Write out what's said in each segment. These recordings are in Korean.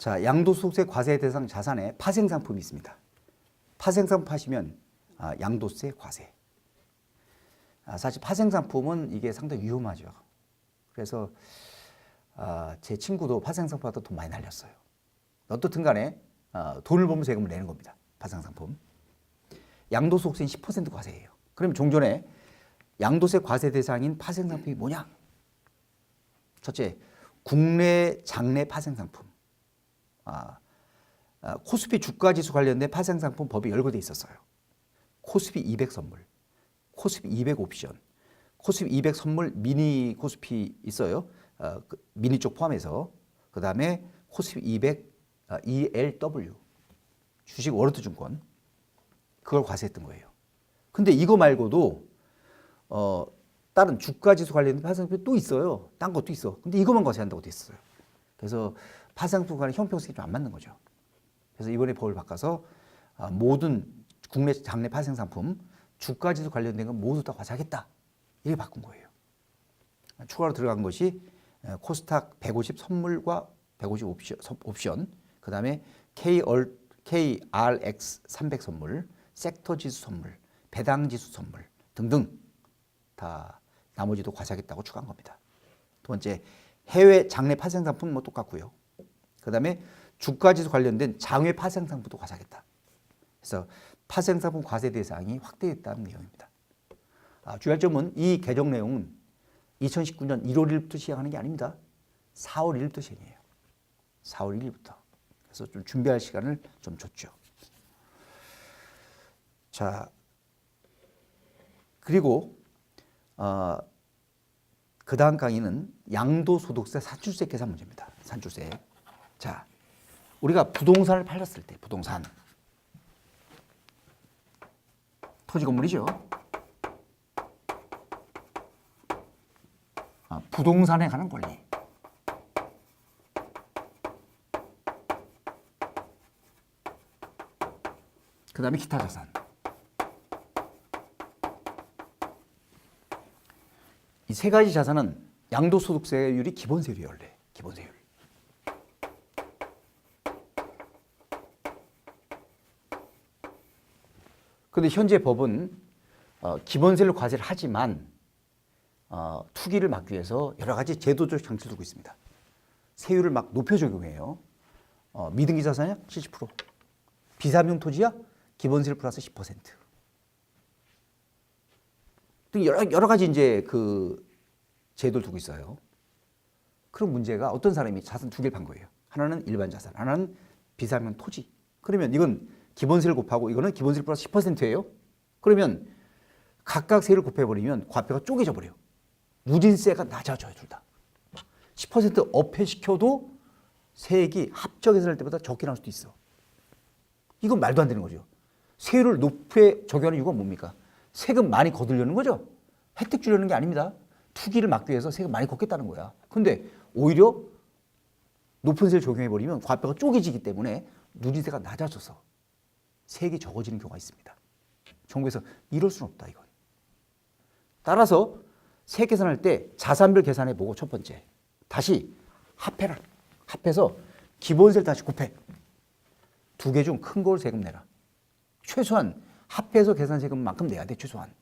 자, 양도소득세 과세 대상 자산에 파생상품이 있습니다. 파생상품 하시면 양도세 과세. 사실 파생상품은 이게 상당히 위험하죠. 그래서 제 친구도 파생상품 하다 돈 많이 날렸어요. 어떻든 간에 돈을 벌면 세금을 내는 겁니다. 파생상품. 양도소득세는 10% 과세예요. 그러면 종전에 양도세 과세 대상인 파생상품이 뭐냐? 첫째, 국내 장내 파생상품. 코스피 주가지수 관련된 파생상품 법이 열거돼 있었어요. 코스피 200 선물, 코스피 200 옵션, 코스피 200 선물 미니 코스피 있어요. 미니 쪽 포함해서. 그 다음에 코스피 200 ELW, 주식 워런트 증권. 그걸 과세했던 거예요. 근데 이거 말고도 다른 주가지수 관련된 파생상품이 또 있어요. 딴 것도 있어. 근데 이것만 과세한다고 돼 있어요. 그래서 파생상품 간의 형평성이 좀 안 맞는 거죠. 그래서 이번에 법을 바꿔서 모든 국내 장내 파생상품, 주가지수 관련된 건 모두 다 과세하겠다. 이렇게 바꾼 거예요. 추가로 들어간 것이 코스닥 150 선물과 150 옵션, 그 다음에 KRX 300 선물, 섹터 지수 선물, 배당 지수 선물 등등 다 나머지도 과세하겠다고 추가한 겁니다. 두 번째, 해외 장내 파생상품 뭐 똑같고요. 그 다음에 주가지수 관련된 장외 파생상품도 과세하겠다. 그래서 파생상품 과세 대상이 확대됐다는 내용입니다. 주의할 점은 이 개정 내용은 2019년 1월 1일부터 시행하는 게 아닙니다. 4월 1일부터 시행해요. 4월 1일부터. 그래서 좀 준비할 시간을 좀 줬죠. 자, 그리고 그 다음 강의는 양도소득세 산출세 계산 문제입니다. 산출세. 자, 우리가 부동산을 팔았을 때, 부동산. 토지 건물이죠. 부동산에 관한 권리. 그 다음에 기타 자산. 이 세 가지 자산은 양도소득세율이 기본세율이에요, 원래. 기본세율. 그런데 현재 법은 기본세율 과세를 하지만 투기를 막기 위해서 여러 가지 제도적 장치를 두고 있습니다. 세율을 막 높여 적용해요. 미등기 자산이야? 70%. 비삼용 토지야? 기본세율 플러스 10%. 등 여러 가지 이제 그 제도를 두고 있어요. 그런 문제가 어떤 사람이 자산 두 개를 판 거예요. 하나는 일반 자산, 하나는 비삼용 토지. 그러면 이건 기본세를 곱하고 이거는 기본세율 플러스 10%예요. 그러면 각각 세를 곱해버리면 과표가 쪼개져 버려요. 누진세가 낮아져요, 둘 다. 10% 업해시켜도 세액이 합쳐 계산할 때보다 적게 나올 수도 있어. 이건 말도 안 되는 거죠. 세율을 높게 적용하는 이유가 뭡니까? 세금 많이 거두려는 거죠. 혜택 주려는 게 아닙니다. 투기를 막기 위해서 세금 많이 걷겠다는 거야. 근데 오히려 높은 세를 적용해버리면 과표가 쪼개지기 때문에 누진세가 낮아져서 세액이 적어지는 경우가 있습니다. 정부에서 이럴 수는 없다, 이건. 따라서 세액 계산할 때 자산별 계산해보고 첫 번째. 다시 합해라. 합해서 기본세를 다시 곱해. 두 개 중 큰 걸 세금 내라. 최소한 합해서 계산 세금만큼 내야 돼, 최소한.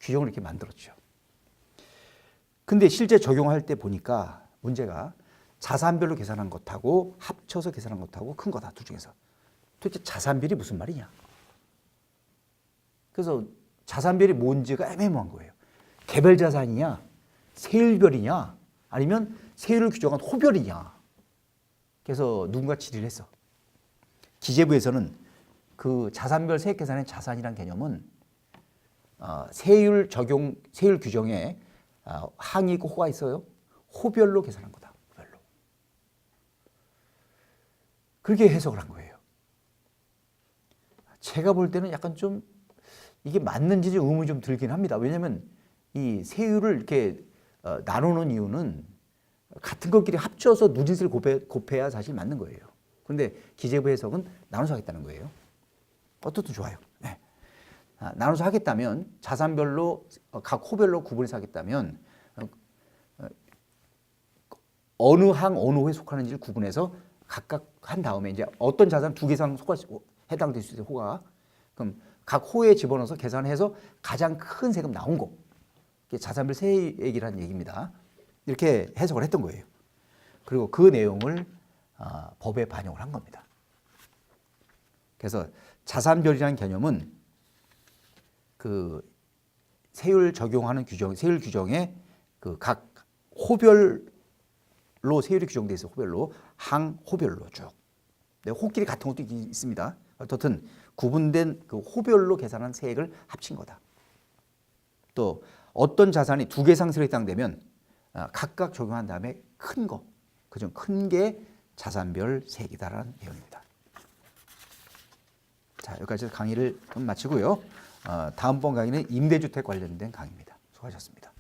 규정을 이렇게 만들었죠. 근데 실제 적용할 때 보니까 문제가 자산별로 계산한 것하고 합쳐서 계산한 것하고 큰 거다, 둘 중에서. 도대체 자산별이 무슨 말이냐? 그래서 자산별이 뭔지가 애매모호한 거예요. 개별 자산이냐, 세율별이냐, 아니면 세율을 규정한 호별이냐. 그래서 누군가 질의를 했어. 기재부에서는 그 자산별 세액 계산의 자산이란 개념은 세율 규정에 항이 있고 호가 있어요. 호별로 계산한 거다. 호별로. 그렇게 해석을 한 거예요. 제가 볼 때는 약간 좀 이게 맞는지 좀 의문이 좀 들긴 합니다. 왜냐하면 이 세율을 이렇게 나누는 이유는 같은 것끼리 합쳐서 누진세를 곱해야 사실 맞는 거예요. 그런데 기재부 해석은 나눠서 하겠다는 거예요. 어떻든 좋아요. 네. 나눠서 하겠다면 자산별로 각 호별로 구분해서 하겠다면 어느 항 어느 호에 속하는지를 구분해서 각각 한 다음에 이제 어떤 자산 두 개 이상 해당될 수 있어요. 호가. 그럼 각 호에 집어넣어서 계산해서 가장 큰 세금 나온 거. 이게 자산별 세액이라는 얘기입니다. 이렇게 해석을 했던 거예요. 그리고 그 내용을 법에 반영을 한 겁니다. 그래서 자산별이라는 개념은 그 세율 적용하는 규정, 세율 규정에 그 각 호별로 세율이 규정되어 있어요. 호별로 항호별로 쭉. 호끼리 같은 것도 있습니다. 어떻든 구분된 그 호별로 계산한 세액을 합친 거다. 또 어떤 자산이 두 개 상승에 해당되면 각각 적용한 다음에 큰 거, 그중 큰 게 자산별 세액이다라는 내용입니다. 자, 여기까지 강의를 좀 마치고요. 다음번 강의는 임대주택 관련된 강의입니다. 수고하셨습니다.